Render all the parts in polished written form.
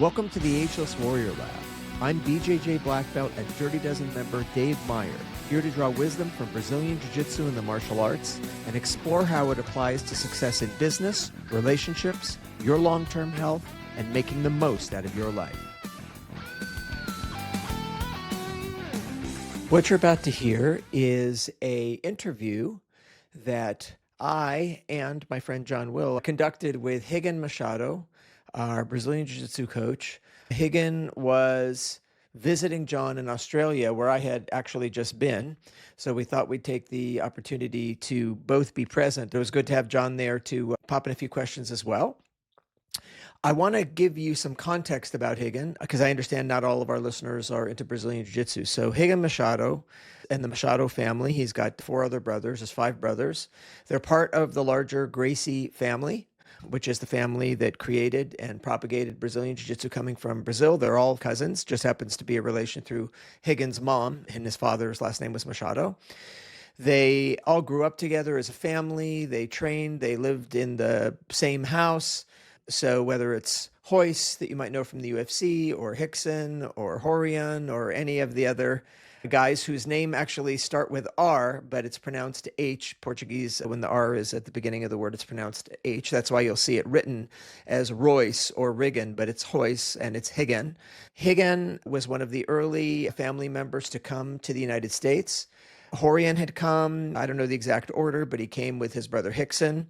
Welcome to the Ageless Warrior Lab. I'm BJJ Black Belt and Dirty Dozen member Dave Meyer, here to draw wisdom from Brazilian Jiu Jitsu and the martial arts and explore how it applies to success in business, relationships, your long-term health, and making the most out of your life. What you're about to hear is an interview that I and my friend John Will conducted with Rigan Machado, our Brazilian Jiu Jitsu coach. Rigan was visiting John in Australia, where I had actually just been. So we thought we'd take the opportunity to both be present. It was good to have John there to pop in a few questions as well. I want to give you some context about Rigan, because I understand not all of our listeners are into Brazilian Jiu-Jitsu. So Rigan Machado and the Machado family, he's got 4 other brothers, there's 5 brothers. They're part of the larger Gracie family, which is the family that created and propagated Brazilian Jiu-Jitsu coming from Brazil. They're all cousins, just happens to be a relation through Rigan's mom, and his father's last name was Machado. They all grew up together as a family. They trained, they lived in the same house. So whether it's Royce that you might know from the UFC, or Rickson, or Horian, or any of the other guys whose name actually start with R, but it's pronounced H. Portuguese, when the R is at the beginning of the word, it's pronounced H. That's why you'll see it written as Royce or Rigan, but it's Royce and it's Rigan. Rigan was one of the early family members to come to the United States. Horian had come, I don't know the exact order, but he came with his brother Rickson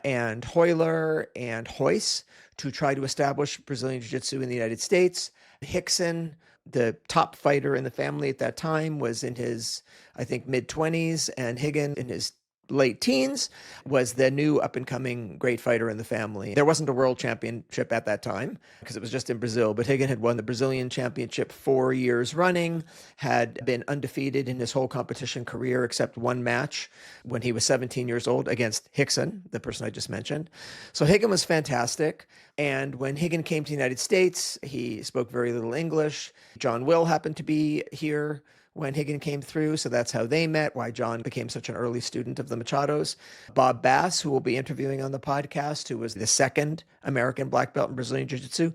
and Hoyler and Royce to try to establish Brazilian Jiu-Jitsu in the United States. Rickson, the top fighter in the family at that time, was in his, I think, mid-20s, and Rigan in his late teens was the new up-and-coming great fighter in the family. There wasn't a world championship at that time because it was just in Brazil, but Rigan had won the Brazilian championship 4 years running, had been undefeated in his whole competition career except one match when he was 17 years old against Rickson, the person I just mentioned. So Rigan was fantastic. And when Rigan came to the United States, he spoke very little English. John Will happened to be here when Rigan came through, so that's how they met, why John became such an early student of the Machados. Bob Bass, who we'll be interviewing on the podcast, who was the second American black belt in Brazilian Jiu-Jitsu,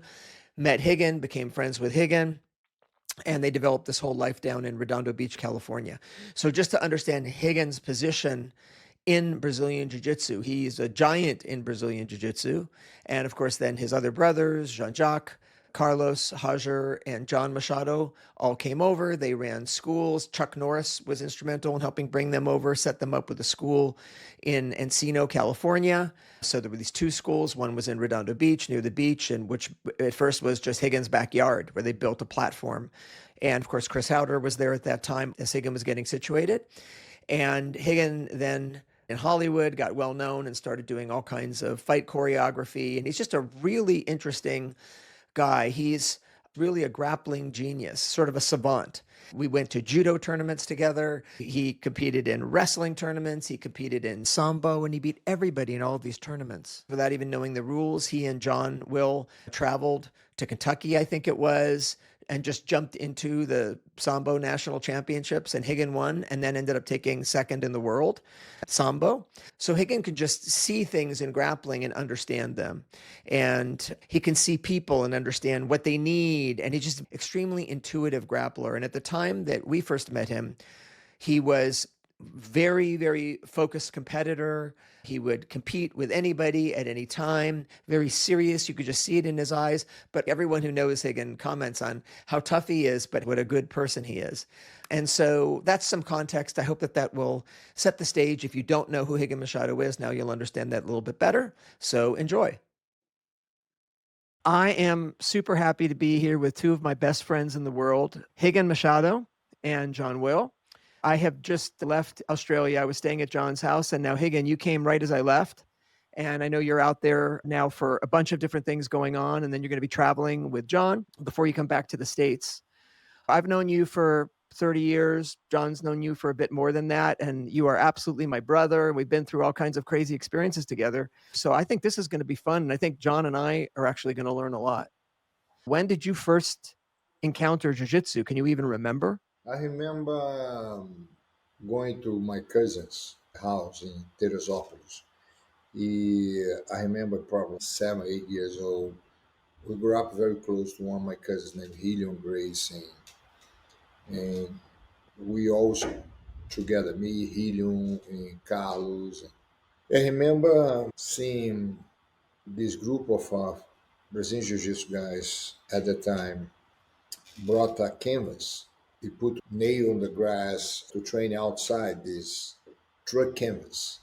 met Rigan, became friends with Rigan, and they developed this whole life down in Redondo Beach, California. So just to understand Rigan's position in Brazilian Jiu-Jitsu, he's a giant in Brazilian Jiu-Jitsu, and of course then his other brothers, Jean-Jacques, Carlos, Hajer, and John Machado all came over. They ran schools. Chuck Norris was instrumental in helping bring them over, set them up with a school in Encino, California. So there were these 2 schools. One was in Redondo Beach, near the beach, and which at first was just Rigan's backyard, where they built a platform. And of course, Chris Howder was there at that time as Rigan was getting situated. And Rigan then in Hollywood got well known and started doing all kinds of fight choreography. And he's just a really interesting guy. He's really a grappling genius, sort of a savant. We went to judo tournaments together. He competed in wrestling tournaments. He competed in Sambo, and he beat everybody in all of these tournaments. Without even knowing the rules, he and John Will traveled to Kentucky, I think it was, and just jumped into the Sambo national championships, and Rigan won, and then ended up taking second in the world at Sambo. So Rigan could just see things in grappling and understand them. And he can see people and understand what they need. And he's just an extremely intuitive grappler. And at the time that we first met him, he was very, very focused competitor. He would compete with anybody at any time, very serious. You could just see it in his eyes. But everyone who knows Rigan comments on how tough he is, but what a good person he is. And so that's some context. I hope that that will set the stage. If you don't know who Rigan Machado is, now you'll understand that a little bit better. So enjoy. I am super happy to be here with 2 of my best friends in the world, Rigan Machado and John Will. I have just left Australia. I was staying at John's house, and now Rigan, you came right as I left. And I know you're out there now for a bunch of different things going on, and then you're going to be traveling with John before you come back to the States. I've known you for 30 years. John's known you for a bit more than that, and you are absolutely my brother. We've been through all kinds of crazy experiences together. So I think this is going to be fun, and I think John and I are actually going to learn a lot. When did you first encounter jiu-jitsu? Can you even remember? I remember going to my cousin's house in Teresópolis. I remember probably 7, 8 years old. We grew up very close to one of my cousins named Helium Grace, and we also together, me, Helium, and Carlos. I remember seeing this group of Brazilian Jiu Jitsu guys at the time brought a canvas. He put nail on the grass to train outside this truck canvas.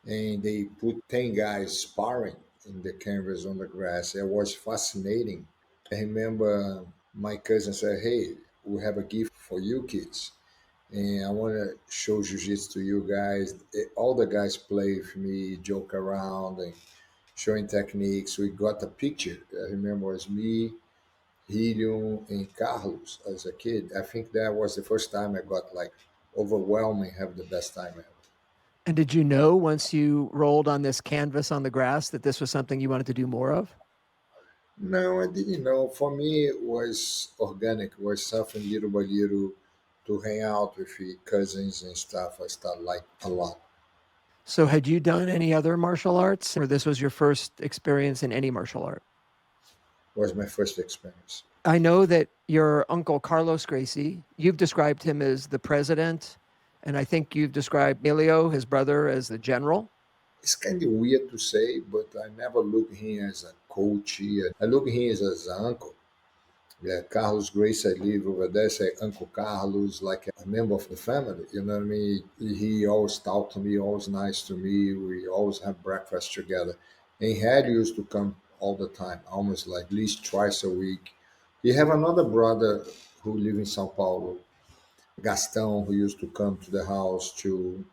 And they put 10 guys sparring in the canvas on the grass. It was fascinating. I remember my cousin said, "Hey, we have a gift for you kids. And I want to show jiu-jitsu to you guys." All the guys play with me, joke around, and showing techniques. We got a picture. I remember it was me, Helium, and Carlos as a kid. I think that was the first time I got like overwhelming, have the best time ever. And did you know once you rolled on this canvas on the grass that this was something you wanted to do more of? No, I didn't know. For me, it was organic. It was something little by little to hang out with the cousins and stuff. I started like a lot. So, had you done any other martial arts, or this was your first experience in any martial art? It was my first experience. I know that your uncle Carlos Gracie, you've described him as the president, and I think you've described Emilio, his brother, as the general. It's kind of weird to say, but I never look at him as a coach. I look at him as an uncle. Yeah, Carlos Grace, I live over there, say Uncle Carlos, like a member of the family. You know what I mean? He always talked to me, always nice to me. We always have breakfast together. And Had used to come all the time, almost like at least twice a week. He have another brother who live in Sao Paulo, Gaston, who used to come to the house too.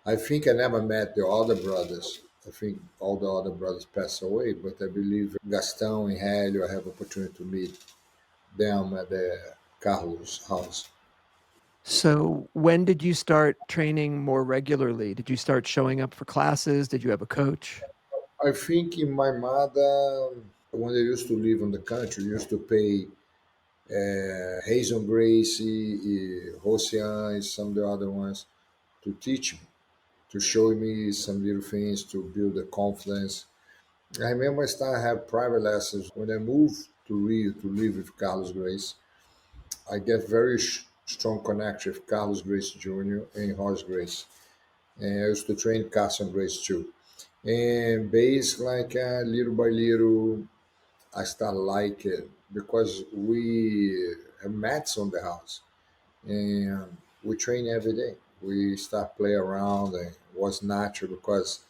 I think I never met the other brothers. I think all the other brothers passed away, but I believe Gaston and Helio I have opportunity to meet them at the Carlos house. So, when did you start training more regularly? Did you start showing up for classes? Did you have a coach? I think in my mother, when they used to live in the country, used to pay Rigan Gracie, Rosian, and some of the other ones to teach me, to show me some little things to build the confidence. I remember I started have private lessons when I moved to Rio to live with Carlos Grace. I get very strong connection with Carlos Grace Jr. and Horace Grace. And I used to train Carson Grace too. And based like little by little, I start like it because we have mats on the house and we train every day. We start play around and it was natural because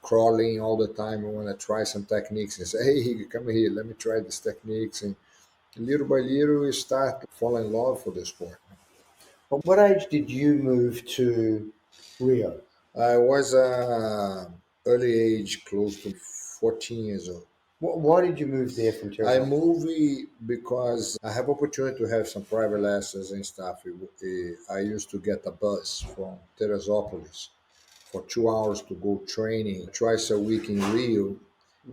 crawling all the time. I want to try some techniques and say, "Hey, come here, let me try these techniques." And little by little, we start falling in love for the sport. But what age did you move to Rio? I was early age, close to 14 years old. Why did you move there from I Terra? moved because I have opportunity to have some private lessons and stuff. I used to get a bus from Teresópolis for 2 hours to go training twice a week in Rio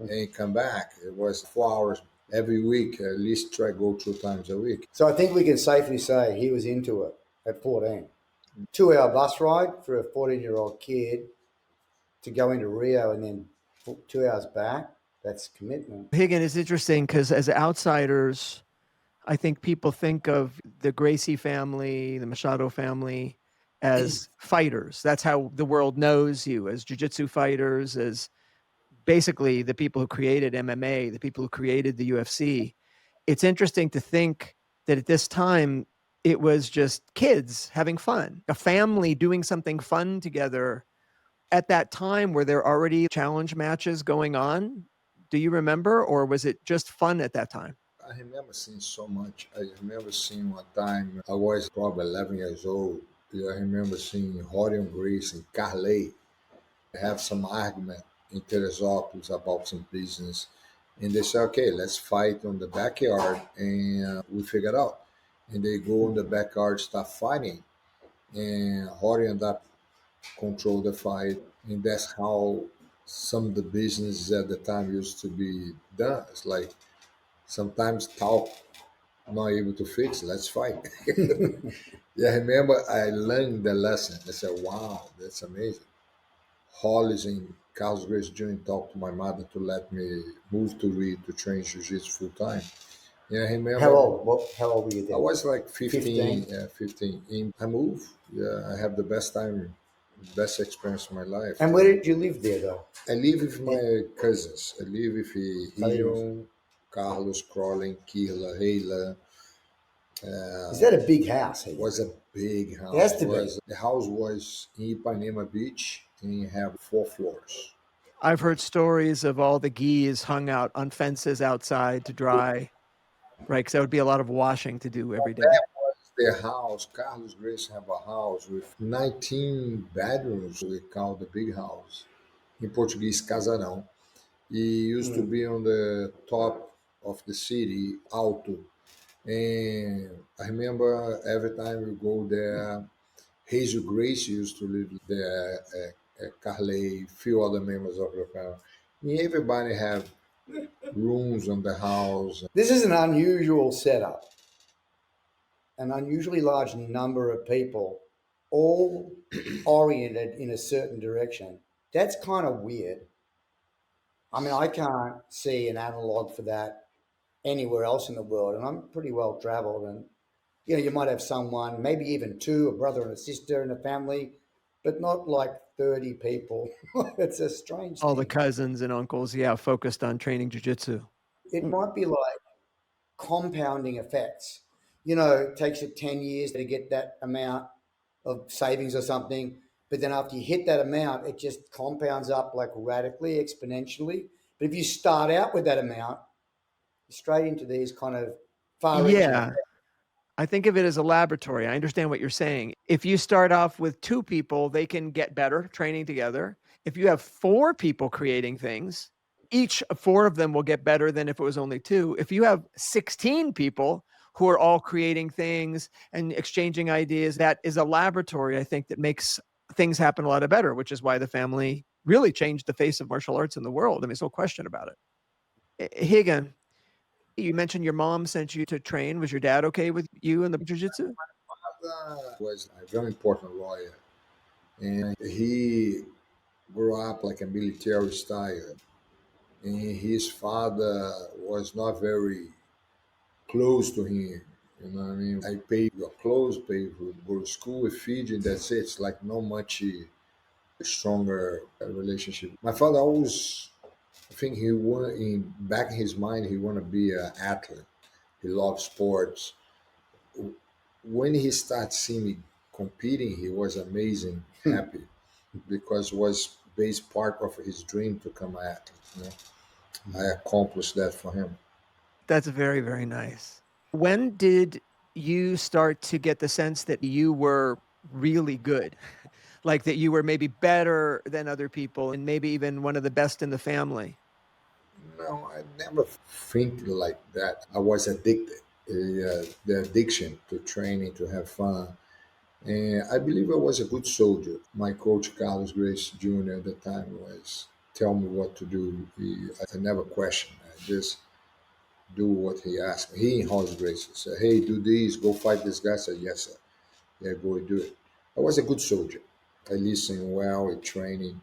and come back. It was 4 hours every week, at least try go 2 times a week. So I think we can safely say he was into it at 14. 2 hour bus ride for a 14-year-old kid to go into Rio and then 2 hours back. That's commitment. Higgin is interesting because as outsiders, I think people think of the Gracie family, the Machado family, as fighters. That's how the world knows you, as jiu-jitsu fighters, as basically the people who created MMA, the people who created the UFC. It's interesting to think that at this time, it was just kids having fun, a family doing something fun together. At that time, were there already challenge matches going on? Do you remember, or was it just fun at that time? I remember seeing so much. I remember seeing one time, I was probably 11 years old. I remember seeing Rorion Grace and Carley have some argument in Teresópolis about some business. And they say, "Okay, let's fight on the backyard." And we figured out. And they go in the backyard, start fighting. And Rory ended up control the fight. And that's how some of the business at the time used to be done. It's like sometimes talk not able to fix, let's fight. Yeah, I remember I learned the lesson. I said, wow, that's amazing. Hollis and Carlos Gracie Jr. talked to my mother to let me move to Rio to train jiu-jitsu full time. Yeah, I How remember old? How old were you I then? was like 15, 15. yeah, 15. I moved. Yeah, I have the best time, best experience of my life. And where did you live there, though? I live with In my cousins. I live with Cousins. Helion, Carlos, Crowley, Kirla, Hayla. Is that a big house here? Was a big It house. has to be. The house was in Ipanema Beach and have 4 floors. I've heard stories of all the gis hung out on fences outside to dry, right? Because that would be a lot of washing to do every day. That was their house. Carlos Grace have a house with 19 bedrooms. We call the big house. In Portuguese, casarão. He used to be on the top of the city, Alto. And I remember every time we go there, Hazel Grace used to live there, Carley, few other members of the family. And everybody have rooms on the house. This is an unusual setup. An unusually large number of people, all oriented in a certain direction. That's kind of weird. I mean, I can't see an analog for that anywhere else in the world, and I'm pretty well traveled. And you might have someone, maybe even two, a brother and a sister in a family, but not like 30 people. It's a strange All the thing. cousins and uncles, yeah, focused on training jujitsu. It might be like compounding effects. It takes you 10 years to get that amount of savings or something. But then after you hit that amount, it just compounds up like radically, exponentially. But if you start out with that amount, you're straight into these kind of far-reaching Yeah, effects. I think of it as a laboratory. I understand what you're saying. If you start off with 2 people, they can get better training together. If you have 4 people creating things, each 4 of them will get better than if it was only 2. If you have 16 people who are all creating things and exchanging ideas, that is a laboratory, I think, that makes things happen a lot better, which is why the family really changed the face of martial arts in the world. I mean, there's no question about it. Higan, you mentioned your mom sent you to train. Was your dad okay with you and the jiu-jitsu? Was a very important lawyer, and he grew up like a military style. And his father was not very close to him. You know what I mean? I pay your clothes, pay for go to school, feed you, and that's it. It's like no much stronger relationship. My father always, I think he want in back in his mind, he want to be an athlete. He loves sports. When he started seeing me competing, he was amazing, happy, because it was based part of his dream to become an athlete. I accomplished that for him. That's very, very nice. When did you start to get the sense that you were really good? Like that you were maybe better than other people and maybe even one of the best in the family? No, I never think like that. I was addicted. The addiction to training, to have fun. And I believe I was a good soldier. My coach, Carlos Grace Jr., at the time was tell me what to do. I never questioned. I just do what he asked me. He in House Grace said, hey, do this, go fight this guy. I said, yes, sir. Yeah, go and do it. I was a good soldier. I listened well in training,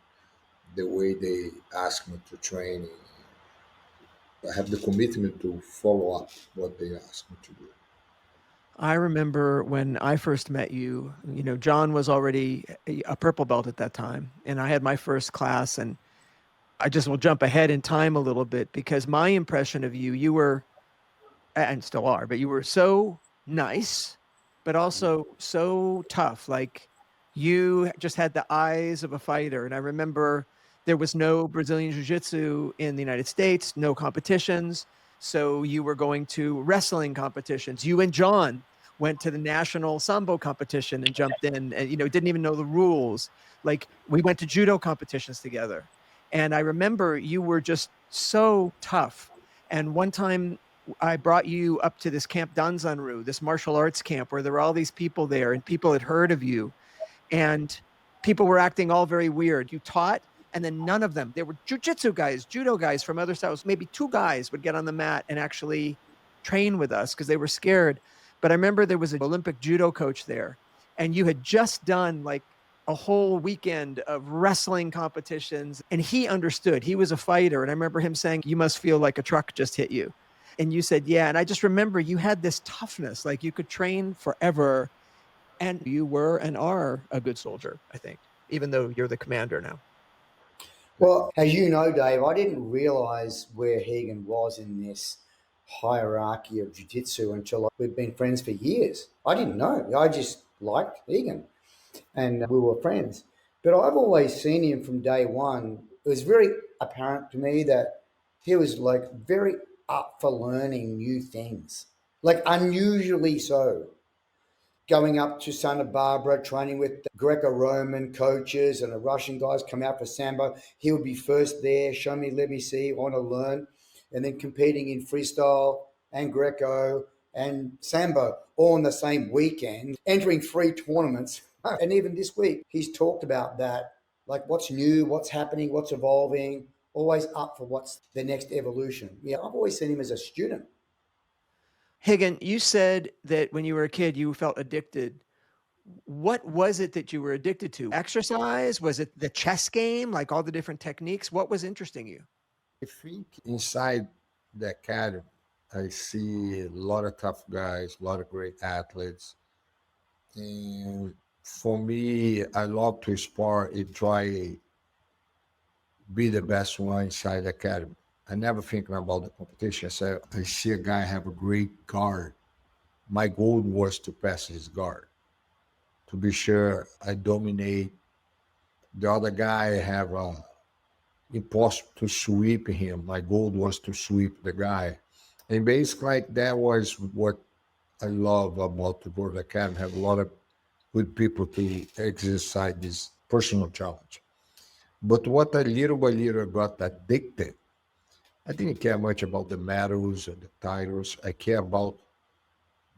the way they asked me to train. I have the commitment to follow up what they asked me to do. I remember when I first met you, John was already a purple belt at that time, and I had my first class, and I just will jump ahead in time a little bit because my impression of you, you were, and still are, but you were so nice, but also so tough. Like you just had the eyes of a fighter. And I remember there was no Brazilian Jiu Jitsu in the United States, no competitions. So you were going to wrestling competitions. You and John went to the national Sambo competition and jumped in and, didn't even know the rules. Like we went to judo competitions together. And I remember you were just so tough. And one time I brought you up to this Camp Danzanru, this martial arts camp where there were all these people there and people had heard of you and people were acting all very weird. You taught and then none of them, there were jiu-jitsu guys, judo guys from other styles. Maybe 2 guys would get on the mat and actually train with us because they were scared. But I remember there was an Olympic judo coach there and you had just done like a whole weekend of wrestling competitions, and he understood. He was a fighter, and I remember him saying, "You must feel like a truck just hit you." And you said, "Yeah." And I just remember you had this toughness, like you could train forever, and you were and are a good soldier, I think, even though you're the commander now. Well, as you know, Dave, I didn't realize where Hagen was in this hierarchy of jiu-jitsu until we've been friends for years. I didn't know. I just liked Hagen and we were friends. But I've always seen him from day one. It was very apparent to me that he was like very up for learning new things, like unusually so. Going up to Santa Barbara, training with the Greco-Roman coaches and the Russian guys come out for Sambo. He would be first there, show me, let me see, want to learn. And then competing in freestyle and Greco and Sambo all in the same weekend, entering 3 tournaments. And even this week, he's talked about that, like what's new, what's happening, what's evolving, always up for what's the next evolution. Yeah, I've always seen him as a student. Hagen, you said that when you were a kid, you felt addicted. What was it that you were addicted to? Exercise? Was it the chess game, like all the different techniques? What was interesting you? I think inside the academy, I see a lot of tough guys, a lot of great athletes. And for me, I love to spar and try be the best one inside the academy. I never thinking about the competition. I said, I see a guy have a great guard. My goal was to pass his guard, to be sure I dominate. The other guy have a impossible to sweep him. My goal was to sweep the guy. And basically like that was what I love about the World Academy. Have a lot of good people to exercise this personal challenge. But what I little by little got addicted, I didn't care much about the medals and the titles. I care about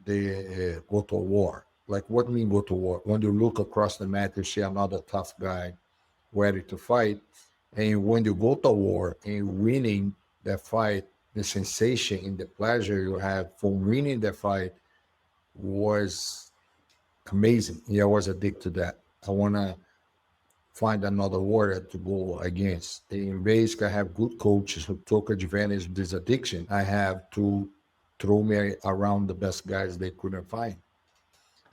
the go to war. Like what mean go to war? When you look across the mat, you see another tough guy ready to fight. And when you go to war and winning the fight, the sensation and the pleasure you have from winning the fight was amazing. Yeah, I was addicted to that. I want to find another warrior to go against. In basically, I have good coaches who took advantage of this addiction. I have to throw me around the best guys they couldn't find.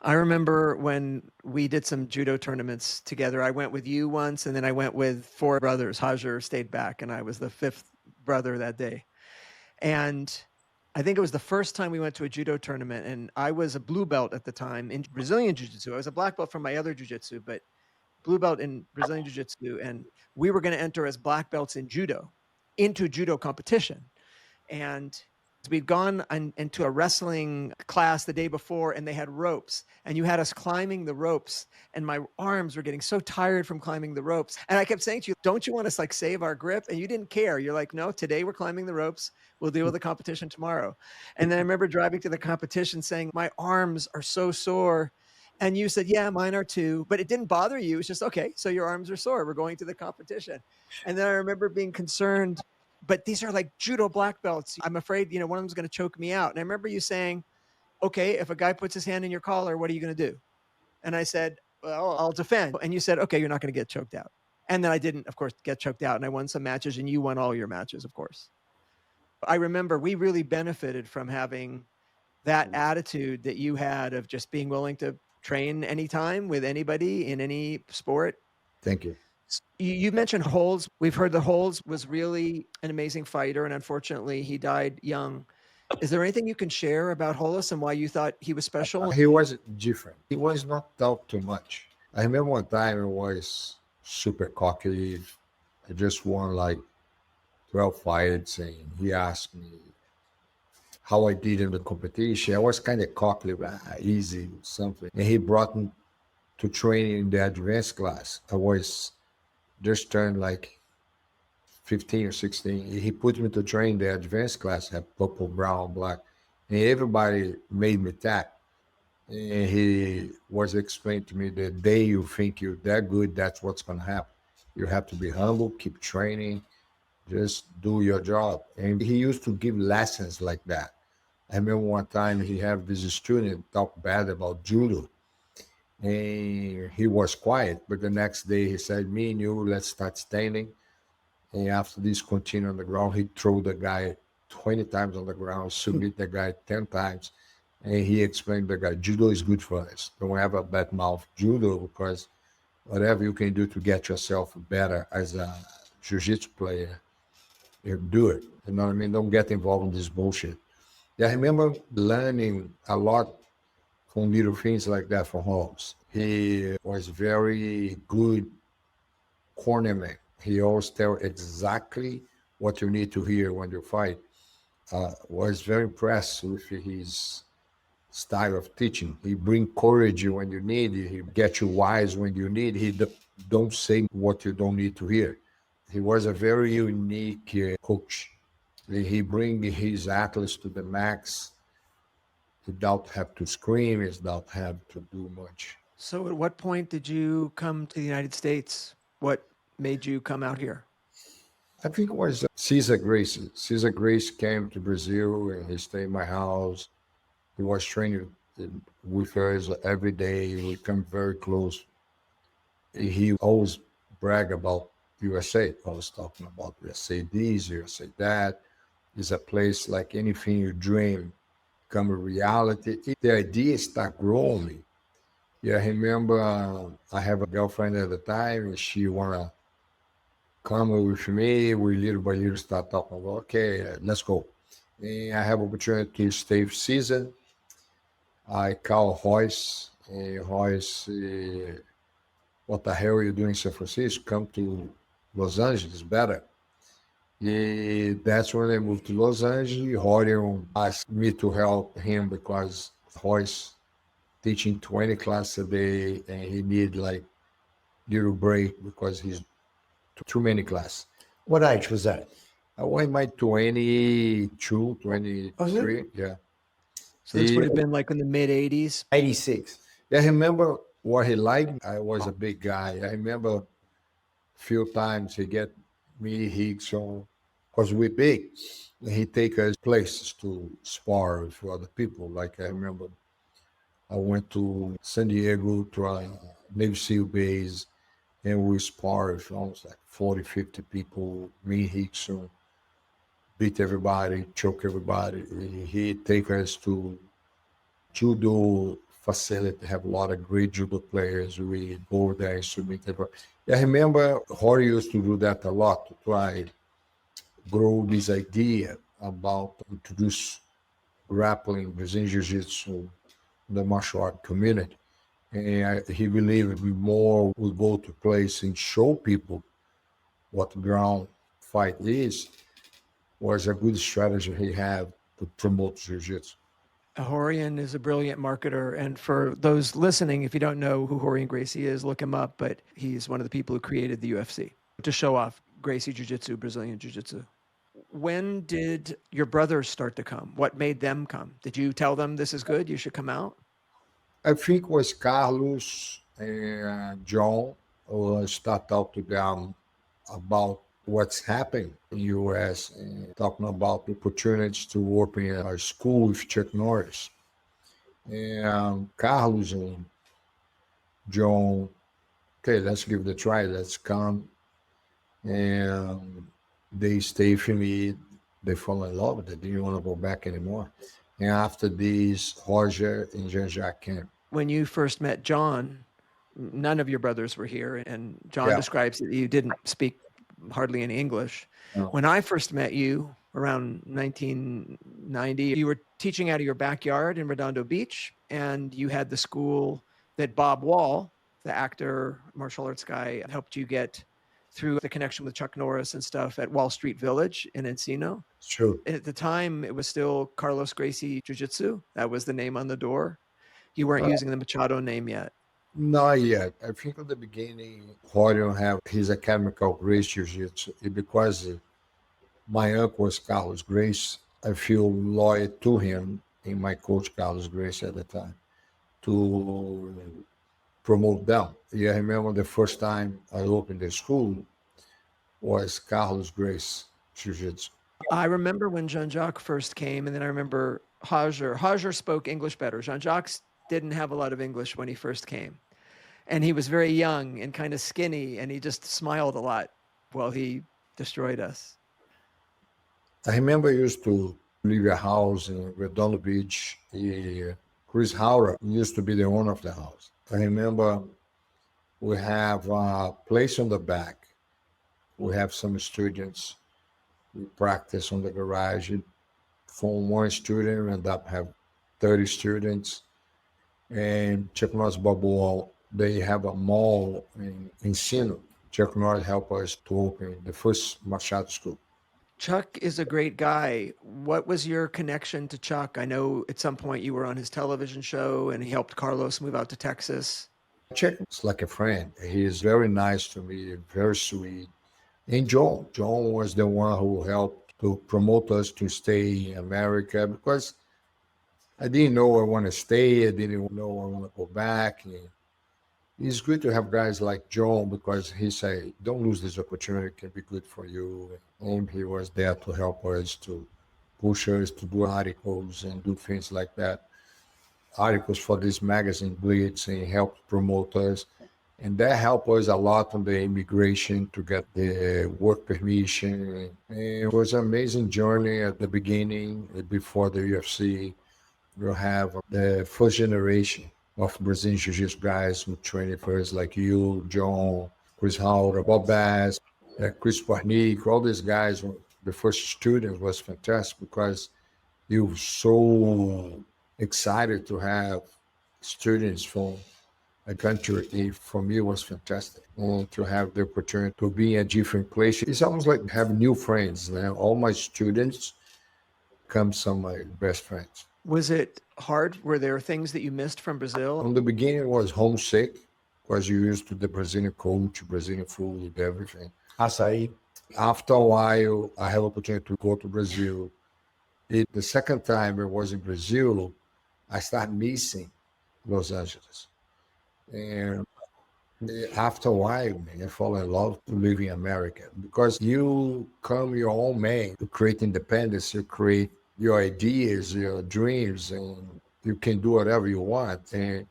I remember when we did some judo tournaments together. I went with you once, and then I went with 4 brothers. Hajar stayed back, and I was the 5th brother that day. And I think it was the first time we went to a judo tournament, and I was a blue belt at the time in Brazilian Jiu Jitsu. I was a black belt from my other Jiu Jitsu, but blue belt in Brazilian Jiu Jitsu. And we were going to enter as black belts in judo into judo competition. And we'd gone into a wrestling class the day before, and they had ropes, and you had us climbing the ropes, and my arms were getting so tired from climbing the ropes. And I kept saying to you, don't you want us like save our grip? And you didn't care. You're like, no, today we're climbing the ropes. We'll deal with the competition tomorrow. And then I remember driving to the competition saying, my arms are so sore. And you said, yeah, mine are too. But it didn't bother you. It's just, okay, so your arms are sore. We're going to the competition. And then I remember being concerned, but these are like judo black belts. I'm afraid, one of them's going to choke me out. And I remember you saying, okay, if a guy puts his hand in your collar, what are you going to do? And I said, well, I'll defend. And you said, okay, you're not going to get choked out. And then I didn't, of course, get choked out. And I won some matches, and you won all your matches, of course. I remember we really benefited from having that attitude that you had of just being willing to train anytime with anybody in any sport. Thank you. You mentioned Holz. We've heard that Holz was really an amazing fighter, and unfortunately, he died young. Is there anything you can share about Holz and why you thought he was special? He was different. He was not talked too much. I remember one time I was super cocky. I just won like 12 fights, and he asked me how I did in the competition. I was kind of cocky, easy, something. And he brought me to training in the advanced class. I was just turned like 15 or 16. He put me to train the advanced class, have purple, brown, black. And everybody made me tap. And he was explaining to me the day you think you're that good, that's what's going to happen. You have to be humble, keep training, just do your job. And he used to give lessons like that. I remember one time he had this student talk bad about judo. And he was quiet, but the next day he said, "Me and you, let's start standing." And after this continue on the ground, he threw the guy 20 times on the ground, submit the guy 10 times. And he explained to the guy, Judo is good for us. Don't have a bad mouth Judo, because whatever you can do to get yourself better as a jiu-jitsu player, you do it. You know what I mean? Don't get involved in this bullshit. Yeah, I remember learning a lot from little things like that from Holmes. He was very good cornerman. He always tell exactly what you need to hear when you fight. Was very impressed with his style of teaching. He bring courage when you need it. He get you wise when you need. Don't say what you don't need to hear. He was a very unique coach. He bring his athletes to the max without have to scream, without have to do much. So, at what point did you come to the United States? What made you come out here? I think it was Cesar Gracie. Cesar Gracie came to Brazil and he stayed in my house. He was training with us every day. We come very close. He always brag about USA. Always talking about USA this, USA that. It's a place like anything you dream come a reality. The idea start growing. Yeah, I remember I have a girlfriend at the time and she wanna come with me. We little by little start talking about, okay, let's go. And I have opportunity to stay with season. I call Royce, and Royce, what the hell are you doing in San Francisco? Come to Los Angeles, better. And that's when I moved to Los Angeles. Horion asked me to help him because Royce teaching 20 classes a day and he need like little break because he's too many classes. What age was that? I went my 22, Oh, is it? 23. Yeah. So, this would have been like in the mid 80s. 86. Yeah, I remember what he liked. I was a big guy. I remember a few times he get me, Hickson, because we big. And he take us places to spar with other people. Like I remember I went to San Diego to a Navy SEAL base and we sparred with almost like 40, 50 people. Me, Hickson, beat everybody, choke everybody. He take us to Judo facility, have a lot of great Judo players. We go there and submit everybody. Yeah, I remember Hori used to do that a lot to try grow this idea about introduce grappling, Brazilian Jiu Jitsu, the martial art community. And he believed we more would go to place and show people what ground fight is, was a good strategy he had to promote jiu-jitsu. Horian is a brilliant marketer. And for those listening, if you don't know who Horian Gracie is, look him up. But he's one of the people who created the UFC to show off Gracie Jiu Jitsu, Brazilian Jiu Jitsu. When did your brothers start to come? What made them come? Did you tell them this is good? You should come out? I think it was Carlos and John who start out to them about what's happening in the US and talking about the opportunities to open a school with Chuck Norris. And Carlos and John, okay, let's give it a try, let's come. And they stay with me, they fall in love, they didn't want to go back anymore. And after this, Roger and Jean-Jacques came. When you first met John, none of your brothers were here. And John Yeah. describes that you didn't speak hardly any English. No. When I first met you around 1990, you were teaching out of your backyard in Redondo Beach. And you had the school that Bob Wall, the actor, martial arts guy, helped you get through the connection with Chuck Norris and stuff at Wall Street Village in Encino. It's true. At the time, it was still Carlos Gracie Jiu Jitsu. That was the name on the door. You weren't using the Machado name yet. Not yet. I think at the beginning, Horion have his academy called Grace Jiu-Jitsu. Because my uncle was Carlos Grace, I feel loyal to him and my coach Carlos Grace at the time to promote them. Yeah, I remember the first time I opened the school was Carlos Grace Jiu-Jitsu. I remember when Jean-Jacques first came, and then I remember Hajer. Hajer spoke English better. Jean-Jacques didn't have a lot of English when he first came. And he was very young and kind of skinny, and he just smiled a lot while he destroyed us. I remember I used to leave a house in Redondo Beach. Chris Howard used to be the owner of the house. I remember we have a place on the back. We have some students. We practice on the garage. From one student, we end up have 30 students. And Chuck Norris Balboa, they have a mall in Encino. Chuck Norris helped us to open the first Machado school. Chuck is a great guy. What was your connection to Chuck? I know at some point you were on his television show and he helped Carlos move out to Texas. Chuck is like a friend. He is very nice to me, very sweet. And John was the one who helped to promote us to stay in America because I didn't know I want to stay. I didn't know I want to go back. And it's good to have guys like John because he said, don't lose this opportunity. It can be good for you. And he was there to help us, to push us to do articles and do things like that. Articles for this magazine, Blitz, and helped promote us. And that helped us a lot on the immigration to get the work permission. And it was an amazing journey at the beginning, before the UFC. We'll have the first generation of Brazilian Jiu Jitsu guys who trained first, like you, John, Chris Howard, Bob Bass, Chris Warnick, all these guys. The first student was fantastic because you were so excited to have students from a country. For me, it was fantastic. And to have the opportunity to be in a different place. It's almost like having new friends. Now, all my students come some of my best friends. Was it hard? Were there things that you missed from Brazil? From the beginning, I was homesick because you're used to the Brazilian culture, Brazilian food, everything. Açaí. After a while, I had opportunity to go to Brazil. The second time I was in Brazil, I started missing Los Angeles. And after a while, man, I fall in love to live in America because you come your own man to create independence, you create your ideas, your dreams, and you can do whatever you want. And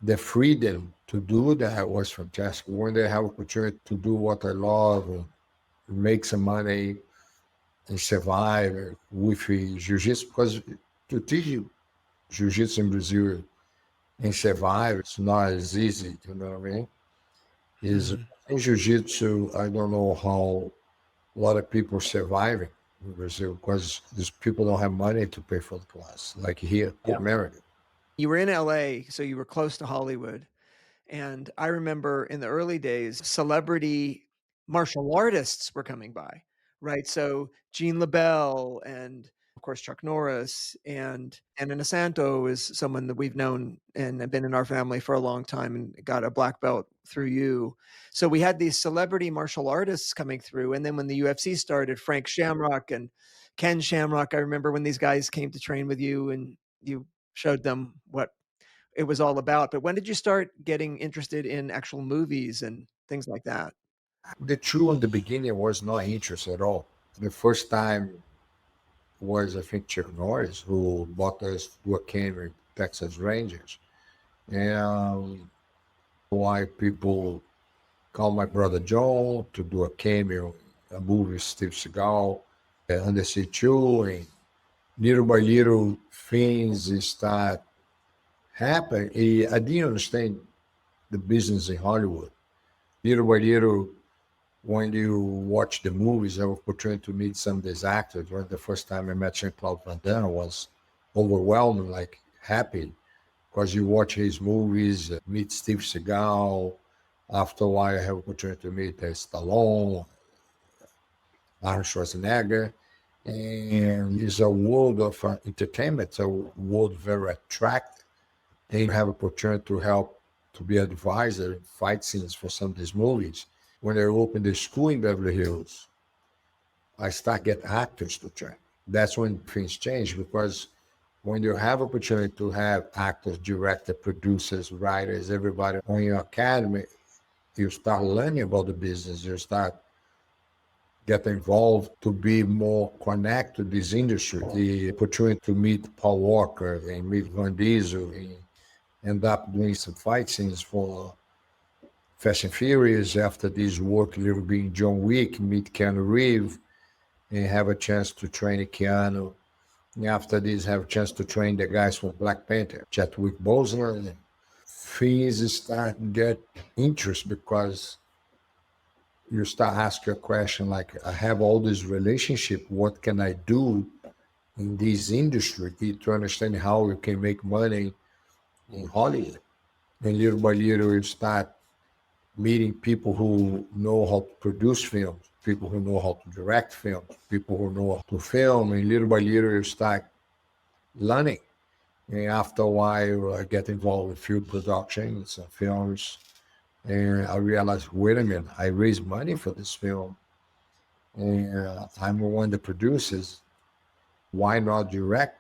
the freedom to do that was fantastic. When they have opportunity to do what I love and make some money and survive with jiu-jitsu, because to teach you jiu-jitsu in Brazil and survive, it's not as easy, you know what I mean? In jiu-jitsu, I don't know how a lot of people are surviving in Brazil because these people don't have money to pay for the class, like here in America. You were in LA, so you were close to Hollywood. And I remember in the early days, celebrity martial artists were coming by, right? So Gene LaBelle and of course Chuck Norris and Anna Santo is someone that we've known and have been in our family for a long time and got a black belt through you. So we had these celebrity martial artists coming through. And then when the UFC started, Frank Shamrock and Ken Shamrock, I remember when these guys came to train with you and you showed them what it was all about. But when did you start getting interested in actual movies and things like that? The truth in the beginning was not interested at all. The first time was, I think, Chuck Norris, who bought us to do a cameo in Texas Rangers. And why people call my brother Joe to do a cameo, a movie with Steve Seagal, Undersea 2, and little by little things start happening. I didn't understand the business in Hollywood. Little by little, when you watch the movies, I have opportunity to meet some of these actors. Right? The first time I met Jean-Claude Van Damme, I was overwhelmed, like happy, because you watch his movies, meet Steve Seagal. After a while, I have opportunity to meet Stallone, Arnold Schwarzenegger. And it's a world of entertainment, it's a world very attractive. And you have opportunity to help to be advisor in fight scenes for some of these movies. When I opened the school in Beverly Hills, I start get actors to train. That's when things change, because when you have opportunity to have actors, directors, producers, writers, everybody on your academy, you start learning about the business. You start get involved to be more connected to this industry. The opportunity to meet Paul Walker and meet Van Diesel and end up doing some fight scenes for Fast and Furious. After this, work a little bit in John Wick, meet Keanu Reeves, and have a chance to train Keanu. And after this, have a chance to train the guys from Black Panther, Chadwick Boseman. Things start to get interest because you start asking a question like, I have all this relationship. What can I do in this industry to understand how you can make money in Hollywood? And little by little, you start meeting people who know how to produce films, people who know how to direct films, people who know how to film. And little by little, you start learning. And after a while, I get involved with film productions and films. And I realized, wait a minute, I raised money for this film. And I'm the one that produces. Why not direct?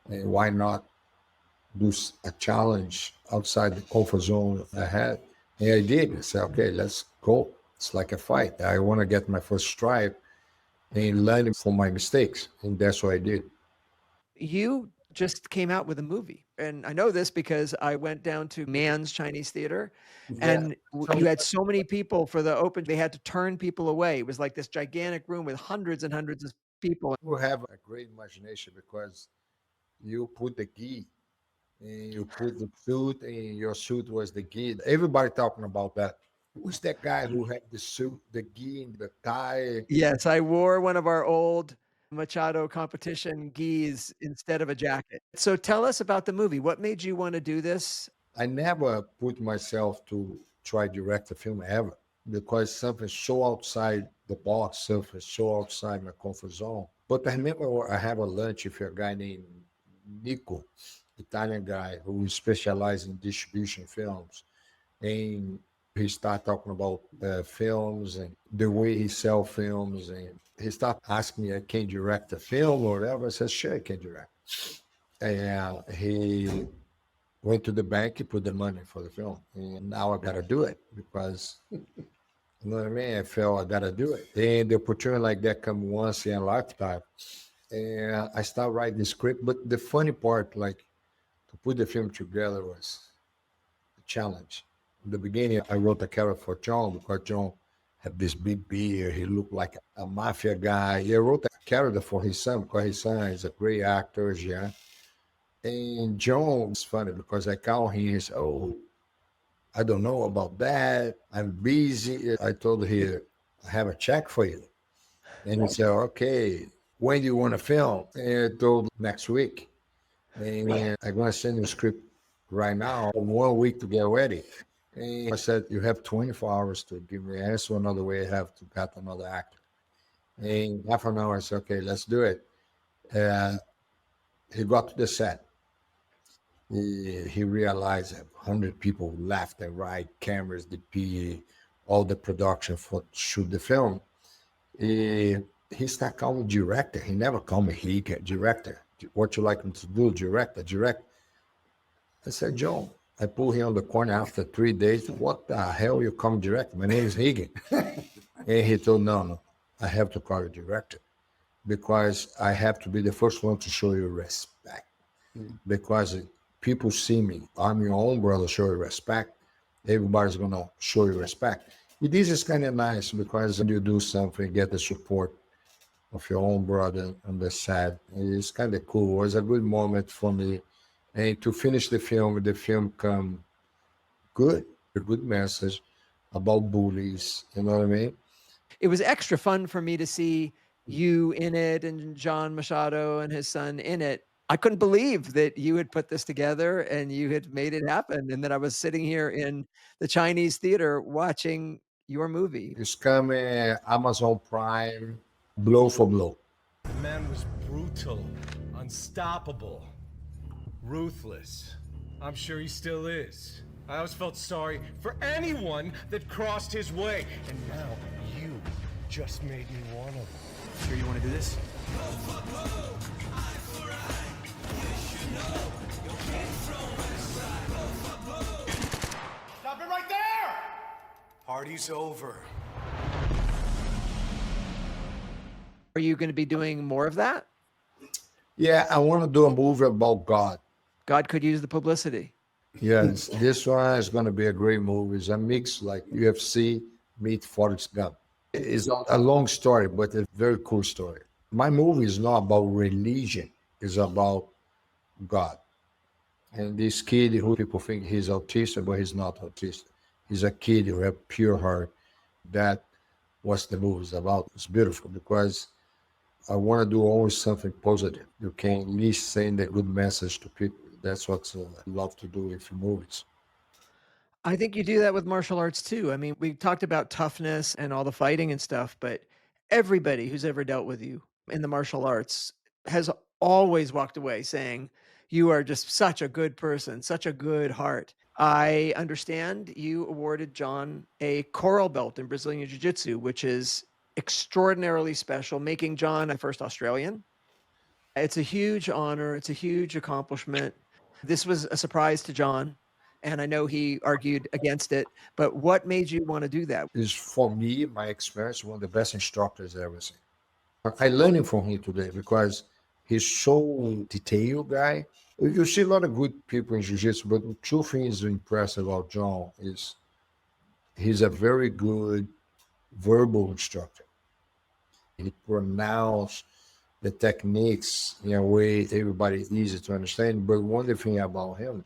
And why not do a challenge outside the comfort zone I had? And I did. I said, okay, let's go. It's like a fight. I want to get my first stripe and learn from my mistakes. And that's what I did. You just came out with a movie. And I know this because I went down to Mann's Chinese Theater, and you had so many people for the open, they had to turn people away. It was like this gigantic room with hundreds and hundreds of people. You have a great imagination because you put the gi and you put the suit, and your suit was the gi. Everybody talking about that. Who's that guy who had the suit, the gi, and the tie? Yes, I wore one of our old Machado competition gis instead of a jacket. So tell us about the movie. What made you want to do this? I never put myself to try direct a film ever because something so outside the box, something so outside my comfort zone. But I remember I have a lunch with a guy named Nico, Italian guy who specializes in distribution films. And he started talking about films and the way he sells films. And he started asking me, I can direct a film or whatever. I said, sure, I can direct. And he went to the bank, he put the money for the film. And now I got to do it because, you know what I mean? I felt I got to do it. And the opportunity like that come once in a lifetime. And I started writing the script. But the funny part, like, to put the film together was a challenge. In the beginning, I wrote a character for John because John had this big beard. He looked like a mafia guy. I wrote a character for his son because his son is a great actor, yeah. And John is funny because I call him, he said, oh, I don't know about that. I'm busy. I told him, I have a check for you. And he said, okay, when do you want to film? And I told next week. And I'm going to send you a script right now, 1 week to get ready. And I said, you have 24 hours to give me an answer. Another way, I have to get another actor. And half an hour, I said, okay, let's do it. He got to the set. He realized 100 people left and right, cameras, the PA, all the production for shoot the film. He started calling me director. He never called me director. What you like him to do, director. I said, John, I pulled him on the corner after 3 days. What the hell you call me director? My name is Rigan. And he told, no, I have to call you director because I have to be the first one to show you respect. Because people see me, I'm your own brother, show you respect. Everybody's going to show you respect. This is kind of nice because when you do something, get the support of your own brother on the side. It's kind of cool. It was a good moment for me. And to finish the film come good, a good message about bullies, you know what I mean? It was extra fun for me to see you in it and John Machado and his son in it. I couldn't believe that you had put this together and you had made it happen. And that I was sitting here in the Chinese theater watching your movie. It's coming Amazon Prime, blow for blow. The man was brutal, unstoppable, ruthless. I'm sure he still is. I always felt sorry for anyone that crossed his way. And now you just made me one of them. Sure you want to do this? Stop it right there! Party's over. Are you going to be doing more of that? Yeah, I want to do a movie about God. God could use the publicity. Yes, this one is going to be a great movie. It's a mix like UFC meet Forrest Gump. It's not a long story, but a very cool story. My movie is not about religion; it's about God. And this kid who people think he's autistic, but he's not autistic. He's a kid who has pure heart. That what the movie is about. It's beautiful because I want to do always something positive. You can at least send a good message to people. That's what I love to do with movies. I think you do that with martial arts too. I mean, we talked about toughness and all the fighting and stuff, but everybody who's ever dealt with you in the martial arts has always walked away saying, you are just such a good person, such a good heart. I understand you awarded John a coral belt in Brazilian Jiu Jitsu, which is extraordinarily special, making John a first Australian. It's a huge honor, it's a huge accomplishment. This was a surprise to John, and I know he argued against it, but what made you want to do that? Is for me, my experience, one of the best instructors I ever seen. I learning from him today because he's so detailed guy. You see a lot of good people in jiu-jitsu, but two things impressed about John is he's a very good verbal instructor. He pronounces the techniques in a way everybody is easy to understand. But one thing about him,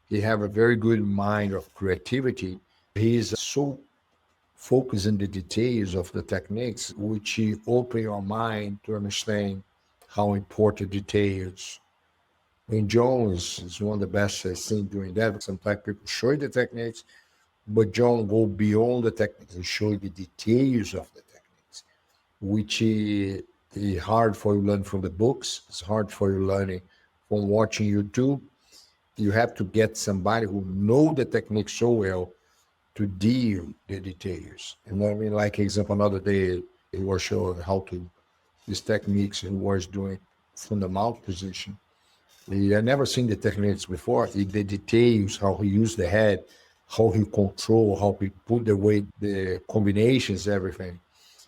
he have a very good mind of creativity. He is so focused in the details of the techniques, which he open your mind to understand how important details. And John is one of the best I've seen doing that. Sometimes people show you the techniques, but John go beyond the techniques and show you the details of the techniques, which is hard for you to learn from the books. It's hard for you learning from watching YouTube. You have to get somebody who know the technique so well to deal the details. You know what I mean? Like example, another day he was showing how to these techniques he was doing from the mouth position. He had never seen the techniques before. The details, how he used the head, how he control, how he put the weight, the combinations, everything.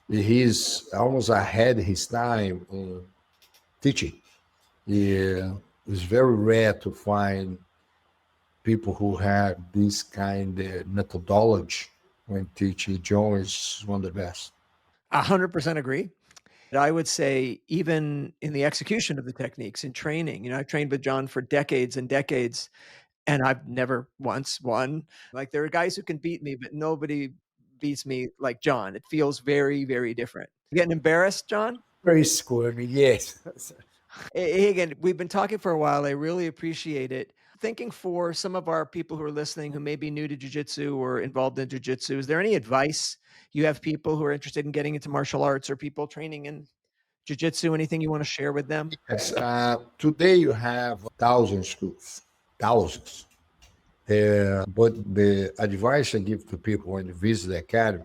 He's almost ahead of his time in teaching. Yeah, it's very rare to find people who have this kind of methodology when teaching. John is one of the best. 100% agree. I would say even in the execution of the techniques in training, I've trained with John for decades and decades, and I've never once won. Like there are guys who can beat me, but nobody beats me like John. It feels very, very different. You getting embarrassed, John? Very squirmy, yes. Hey, again, we've been talking for a while. I really appreciate it. Thinking for some of our people who are listening who may be new to jiu-jitsu or involved in jiu-jitsu, is there any advice you have people who are interested in getting into martial arts or people training in jiu-jitsu? Anything you want to share with them? Yes, today you have thousands schools, thousands. But the advice I give to people when they visit the academy,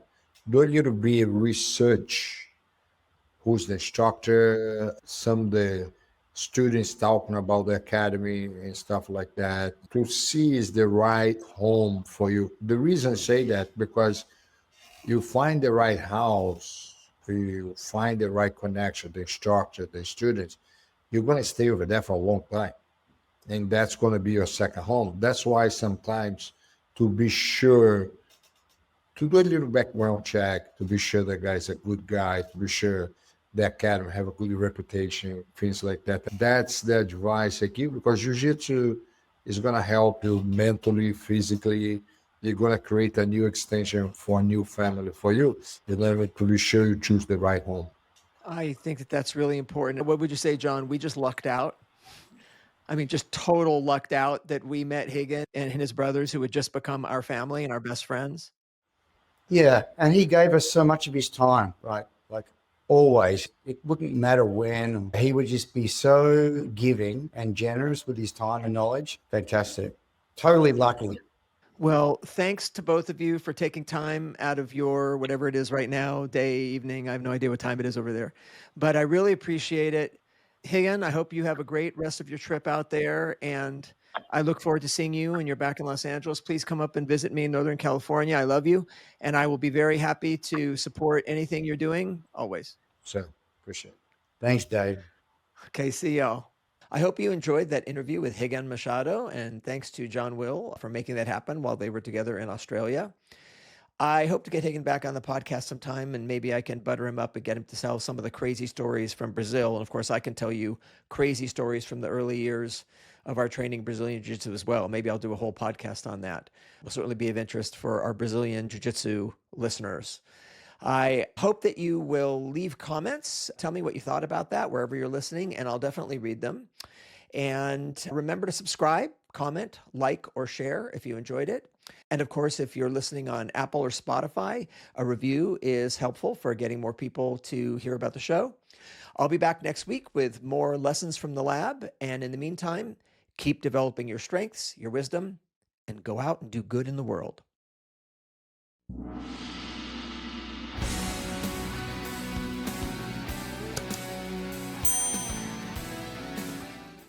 do a little bit of research. Who's the instructor? Some of the students talking about the academy and stuff like that to see is the right home for you. The reason I say that because you find the right house, you find the right connection, the instructor, the students, you're going to stay over there for a long time. And that's going to be your second home. That's why sometimes to be sure, to do a little background check, to be sure the guy's a good guy, to be sure the academy have a good reputation, things like that. That's the advice I give because jiu-jitsu is going to help you mentally, physically. You're going to create a new extension for a new family for you. You're going to be sure you choose the right home. I think that that's really important. What would you say, John? We just lucked out. I mean, just total lucked out that we met Rigan and his brothers who had just become our family and our best friends. Yeah, and he gave us so much of his time, right? Like always, it wouldn't matter when. He would just be so giving and generous with his time and knowledge. Fantastic. Totally lucky. Well, thanks to both of you for taking time out of your whatever it is right now, day, evening. I have no idea what time it is over there, but I really appreciate it. Rigan, I hope you have a great rest of your trip out there, and I look forward to seeing you when you're back in Los Angeles. Please come up and visit me in Northern California. I love you, and I will be very happy to support anything you're doing always. So appreciate it. Thanks, Dave. Okay, see y'all. I hope you enjoyed that interview with Rigan Machado, and thanks to John Will for making that happen while they were together in Australia. I hope to get Rigan back on the podcast sometime, and maybe I can butter him up and get him to tell some of the crazy stories from Brazil. And of course, I can tell you crazy stories from the early years of our training Brazilian Jiu Jitsu as well. Maybe I'll do a whole podcast on that. It will certainly be of interest for our Brazilian Jiu Jitsu listeners. I hope that you will leave comments. Tell me what you thought about that wherever you're listening, and I'll definitely read them. And remember to subscribe, comment, like, or share if you enjoyed it. And of course, if you're listening on Apple or Spotify, a review is helpful for getting more people to hear about the show. I'll be back next week with more lessons from the lab. And in the meantime, keep developing your strengths, your wisdom, and go out and do good in the world.